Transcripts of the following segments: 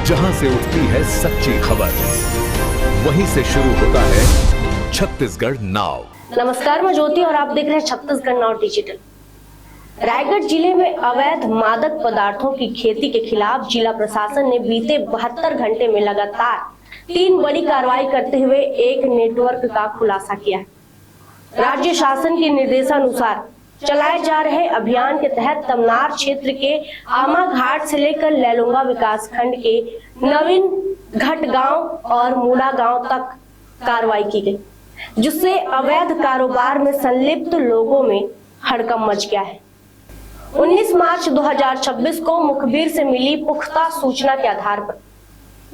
जहां से उठती है सच्ची खबर, वहीं से शुरू होता है छत्तीसगढ़ नाउ। नमस्कार, मैं ज्योति और आप देख रहे हैं छत्तीसगढ़ नाउ डिजिटल। रायगढ़ जिले में अवैध मादक पदार्थों की खेती के खिलाफ जिला प्रशासन ने बीते 72 घंटे में लगातार 3 बड़ी कार्रवाई करते हुए एक नेटवर्क का खुलासा किया है। राज्य शासन के निर्देशानुसार चलाए जा रहे अभियान के तहत तमनार क्षेत्र के आमा घाट से लेकर लैलूंगा विकास खंड के नवीन घट गांव और मूड़ा गांव तक कार्रवाई की गई, जिससे अवैध कारोबार में संलिप्त लोगों में हड़कंप मच गया है। 19 मार्च 2026 को मुखबिर से मिली पुख्ता सूचना के आधार पर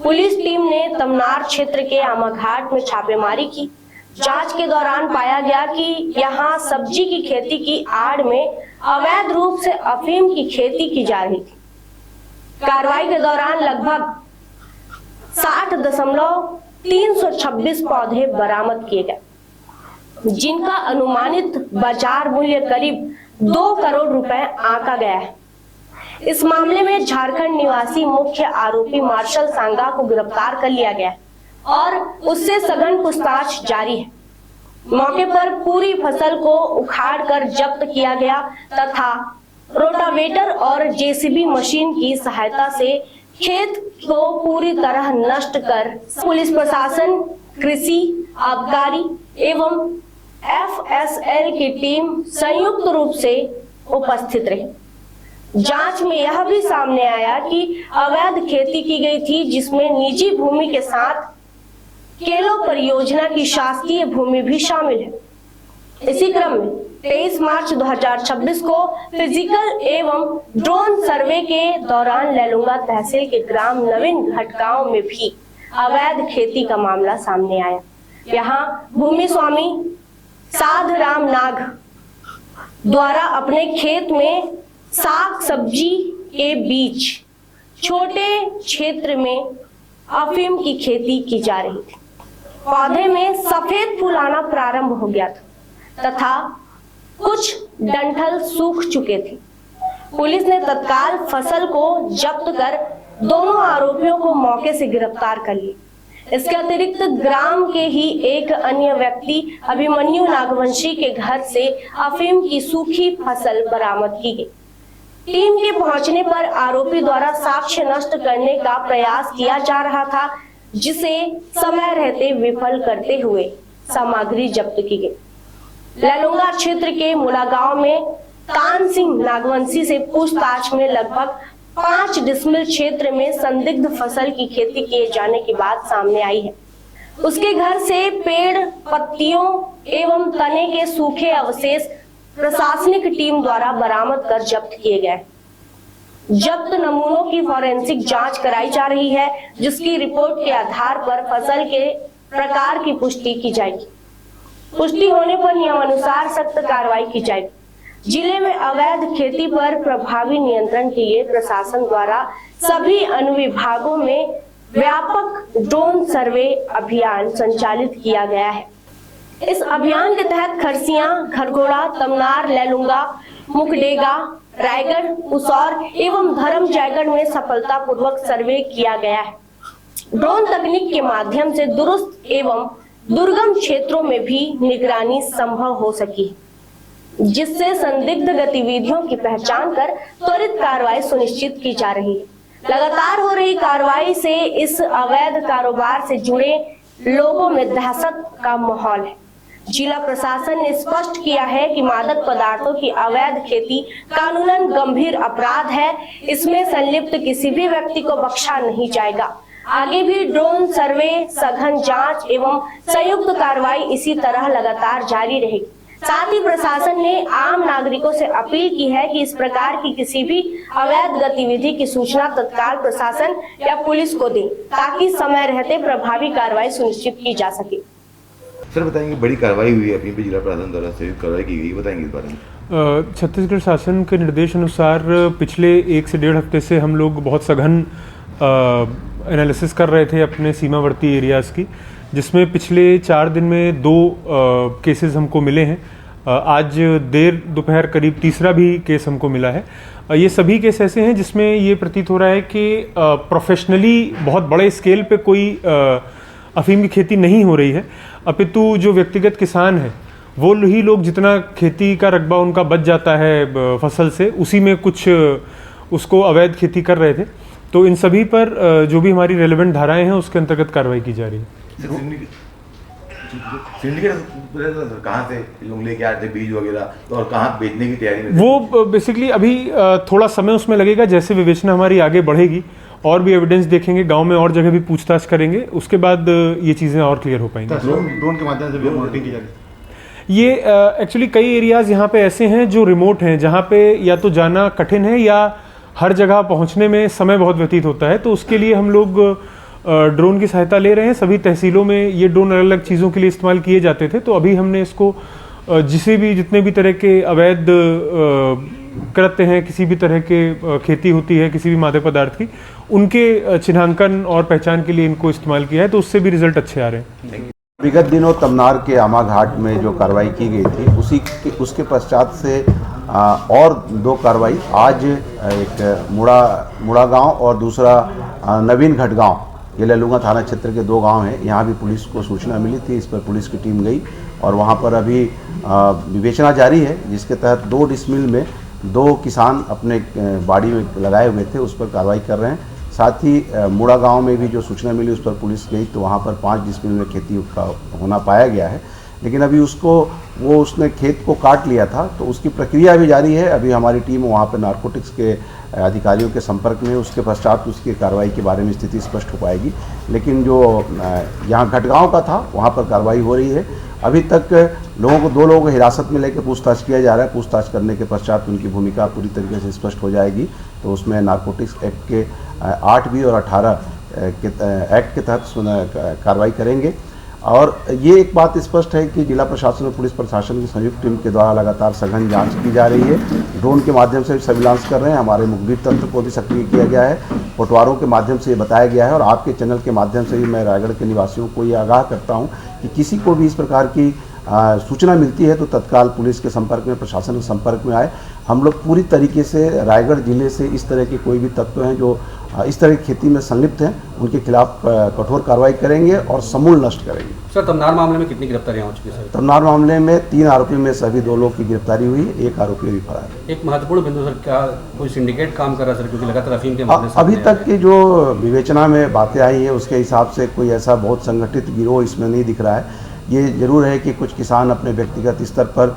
पुलिस टीम ने तमनार क्षेत्र के आमा घाट में छापेमारी की। जांच के दौरान पाया गया कि यहां सब्जी की खेती की आड़ में अवैध रूप से अफीम की खेती की जा रही थी। कार्रवाई के दौरान लगभग 60.326 पौधे बरामद किए गए, जिनका अनुमानित बाजार मूल्य करीब 2 करोड़ रुपए आंका गया है। इस मामले में झारखंड निवासी मुख्य आरोपी मार्शल सांगा को गिरफ्तार कर लिया गया और उससे सघन पूछताछ जारी है। मौके पर पूरी फसल को उखाड़कर जब्त किया गया तथा रोटावेटर और जेसीबी मशीन की सहायता से खेत को पूरी तरह नष्ट कर पुलिस प्रशासन, कृषि, आबकारी एवं FSL की टीम संयुक्त रूप से उपस्थित रही। जांच में यह भी सामने आया कि अवैध खेती की गई थी, जिसमें निजी भूमि के साथ केलो परियोजना की शासकीय भूमि भी शामिल है। इसी क्रम में 23 मार्च 2026 को फिजिकल एवं ड्रोन सर्वे के दौरान लैलूंगा तहसील के ग्राम नवीन घट गांव में भी अवैध खेती का मामला सामने आया। यहाँ भूमि स्वामी साधराम नाग द्वारा अपने खेत में साग सब्जी के बीच छोटे क्षेत्र में अफीम की खेती की जा रही थी। पौधे में सफेद फूल आना प्रारंभ हो गया था तथा कुछ डंठल सूख चुके थे। पुलिस ने तत्काल फसल को जब्त कर दोनों आरोपियों को मौके से गिरफ्तार कर लिया। इसके अतिरिक्त ग्राम के ही एक अन्य व्यक्ति अभिमन्यु नागवंशी के घर से अफीम की सूखी फसल बरामद की गई। टीम के पहुंचने पर आरोपी द्वारा साक्ष्य नष्ट करने का प्रयास किया जा रहा था, जिसे समय रहते विफल करते हुए सामग्री जब्त की गई। लैलूंगा क्षेत्र के मूड़ा गांव में तान सिंह नागवंशी से पूछताछ में लगभग 5 डिसमिल क्षेत्र में संदिग्ध फसल की खेती किए जाने की बात सामने आई है। उसके घर से पेड़, पत्तियों एवं तने के सूखे अवशेष प्रशासनिक टीम द्वारा बरामद कर जब्त किए गए। जब्त नमूनों की फॉरेंसिक जांच कराई जा रही है, जिसकी रिपोर्ट के आधार पर फसल के प्रकार की पुष्टि की जाएगी। पुष्टि होने पर नियमानुसार सख्त कार्रवाई की जाएगी। जिले में अवैध खेती पर प्रभावी नियंत्रण के लिए प्रशासन द्वारा सभी अनुविभागों में व्यापक ड्रोन सर्वे अभियान संचालित किया गया है। इस अभियान के तहत खरसिया, खरगोड़ा, तमनार, लैलूंगा, मुखडेगा, रायगढ़, उसौर एवं धर्म जयगढ़ में सफलतापूर्वक सर्वे किया गया है। ड्रोन तकनीक के माध्यम से दुरुस्त एवं दुर्गम क्षेत्रों में भी निगरानी संभव हो सकी, जिससे संदिग्ध गतिविधियों की पहचान कर त्वरित कार्रवाई सुनिश्चित की जा रही है। लगातार हो रही कार्रवाई से इस अवैध कारोबार से जुड़े लोगों में दहशत का माहौल है। जिला प्रशासन ने स्पष्ट किया है कि मादक पदार्थों की अवैध खेती कानूनन गंभीर अपराध है। इसमें संलिप्त किसी भी व्यक्ति को बख्शा नहीं जाएगा। आगे भी ड्रोन सर्वे, सघन जांच एवं संयुक्त कार्रवाई इसी तरह लगातार जारी रहेगी। साथ ही प्रशासन ने आम नागरिकों से अपील की है कि इस प्रकार की किसी भी अवैध गतिविधि की सूचना तत्काल प्रशासन या पुलिस को दें, ताकि समय रहते प्रभावी कार्रवाई सुनिश्चित की जा सके। सर बताएंगे, बड़ी कार्रवाई हुई है, अभी जिला प्रशासन द्वारा संयुक्त कार्रवाई की गई, बताएंगे इस बारे में। छत्तीसगढ़ शासन के निर्देश अनुसार पिछले 1 से 1.5 हफ्ते से हम लोग बहुत सघन एनालिसिस कर रहे थे अपने सीमावर्ती एरियाज़ की, जिसमें पिछले 4 दिन में 2 केसेस हमको मिले हैं। आज देर दोपहर करीब तीसरा भी केस हमको मिला है। ये सभी केस ऐसे हैं जिसमें ये प्रतीत हो रहा है कि प्रोफेशनली बहुत बड़े स्केल पे कोई अफीम की खेती नहीं हो रही है, अपितु जो व्यक्तिगत किसान है वो ही लोग जितना खेती का रकबा उनका बच जाता है फसल से, उसी में कुछ उसको अवैध खेती कर रहे थे। तो इन सभी पर जो भी हमारी रेलेवेंट धाराएं हैं उसके अंतर्गत कार्रवाई की जा रही है। सिंडिकेट कहाँ से लोग लेके आते थे बीज वगैरह, तो और कहाँ बेचने की तैयारी में? वो बेसिकली अभी थोड़ा समय उसमें लगेगा, जैसे विवेचना हमारी आगे बढ़ेगी और भी एविडेंस देखेंगे, गांव में और जगह भी पूछताछ करेंगे, उसके बाद ये चीज़ें और क्लियर हो पाएंगी। ड्रोन के माध्यम से भी मॉनिटरिंग की जा रही है। ये एक्चुअली कई एरियाज यहाँ पे ऐसे हैं जो रिमोट हैं, जहाँ पे या तो जाना कठिन है या हर जगह पहुँचने में समय बहुत व्यतीत होता है, तो उसके लिए हम लोग ड्रोन की सहायता ले रहे हैं। सभी तहसीलों में ये ड्रोन अलग अलग चीज़ों के लिए इस्तेमाल किए जाते थे, तो अभी हमने इसको जितने भी तरह के अवैध कृत्य हैं, किसी भी तरह के खेती होती है किसी भी मादक पदार्थ की, उनके चिन्हांकन और पहचान के लिए इनको इस्तेमाल किया है, तो उससे भी रिजल्ट अच्छे आ रहे हैं। विगत दिनों तमनार के आमा घाट में जो कार्रवाई की गई थी उसके पश्चात से और 2 कार्रवाई आज, एक मुड़ा गांव और दूसरा नवीन घट गांव, ये ललूंगा थाना क्षेत्र के 2 गांव हैं। यहाँ भी पुलिस को सूचना मिली थी, इस पर पुलिस की टीम गई और वहाँ पर अभी विवेचना जारी है, जिसके तहत 2 डिसमिल में 2 किसान अपने बाड़ी में लगाए हुए थे, उस पर कार्रवाई कर रहे हैं। साथ ही मुड़ा गांव में भी जो सूचना मिली उस पर पुलिस गई, तो वहाँ पर 5 डिसमिल में खेती का होना पाया गया है, लेकिन अभी उसने खेत को काट लिया था, तो उसकी प्रक्रिया भी जारी है। अभी हमारी टीम वहाँ पर नारकोटिक्स के अधिकारियों के संपर्क में, उसके पश्चात उसकी कार्रवाई के बारे में स्थिति स्पष्ट हो पाएगी। लेकिन जो यहाँ घटगांव का था वहाँ पर कार्रवाई हो रही है। अभी तक 2 लोगों को हिरासत में लेकर पूछताछ किया जा रहा है। पूछताछ करने के पश्चात उनकी भूमिका पूरी तरीके से स्पष्ट हो जाएगी, तो उसमें नारकोटिक्स एक्ट के 8B और 18 के एक्ट के तहत कार्रवाई करेंगे। और ये एक बात स्पष्ट है कि जिला प्रशासन और पुलिस प्रशासन की संयुक्त टीम के द्वारा लगातार सघन जांच की जा रही है। ड्रोन के माध्यम से सर्विलांस कर रहे हैं, हमारे मुखबिर तंत्र को भी सक्रिय किया गया है, पटवारों के माध्यम से ये बताया गया है। और आपके चैनल के माध्यम से भी मैं रायगढ़ के निवासियों को ये आगाह करता हूँ कि किसी को भी इस प्रकार की सूचना मिलती है तो तत्काल पुलिस के संपर्क में, प्रशासन के संपर्क में आए। हम लोग पूरी तरीके से रायगढ़ जिले से इस तरह के कोई भी तत्व हैं जो इस तरह की खेती में संलिप्त हैं, उनके खिलाफ कठोर कार्रवाई करेंगे और समूल नष्ट करेंगे। सर, तमनार मामले में कितनी गिरफ्तारियां हो चुकी हैं? तमनार मामले में 3 आरोपी में सभी 2 लोग की गिरफ्तारी हुई, 1 आरोपी अभी फरार है। एक महत्वपूर्ण बिंदु सर, क्या कोई सिंडिकेट काम कर रहा है सर, क्योंकि लगातार अफीम के मामले अभी तक की जो विवेचना में बातें आई है उसके हिसाब से कोई ऐसा बहुत संगठित गिरोह इसमें नहीं दिख रहा है। ये जरूर है कि कुछ किसान अपने व्यक्तिगत स्तर पर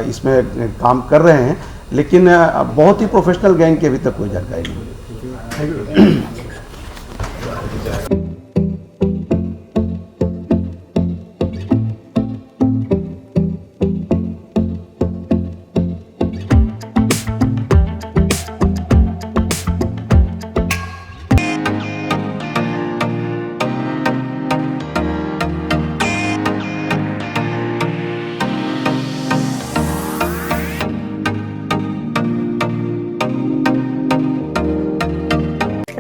इसमें काम कर रहे हैं, लेकिन बहुत ही प्रोफेशनल गैंग की अभी तक कोई जानकारी नहीं है।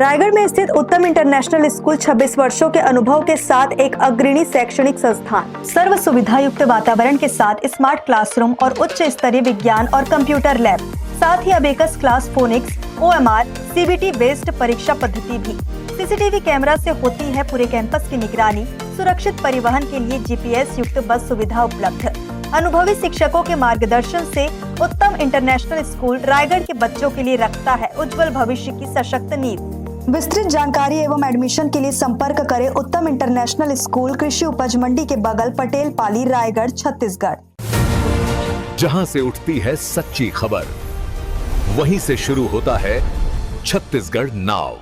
रायगढ़ में स्थित उत्तम इंटरनेशनल स्कूल 26 वर्षों के अनुभव के साथ एक अग्रणी शैक्षणिक संस्थान, सर्व सुविधा युक्त वातावरण के साथ स्मार्ट क्लासरूम और उच्च स्तरीय विज्ञान और कंप्यूटर लैब, साथ ही abacus class, phonics, OMR, CBT based परीक्षा पद्धति भी। CCTV कैमरा से होती है पूरे कैंपस की निगरानी। सुरक्षित परिवहन के लिए GPS युक्त बस सुविधा उपलब्ध। अनुभवी शिक्षकों के मार्गदर्शन से उत्तम इंटरनेशनल स्कूल रायगढ़ के बच्चों के लिए रखता है उज्जवल भविष्य की सशक्त नींव। विस्तृत जानकारी एवं एडमिशन के लिए संपर्क करें उत्तम इंटरनेशनल स्कूल, कृषि उपज मंडी के बगल, पटेल पाली, रायगढ़, छत्तीसगढ़। जहां से उठती है सच्ची खबर, वहीं से शुरू होता है छत्तीसगढ़ नाव।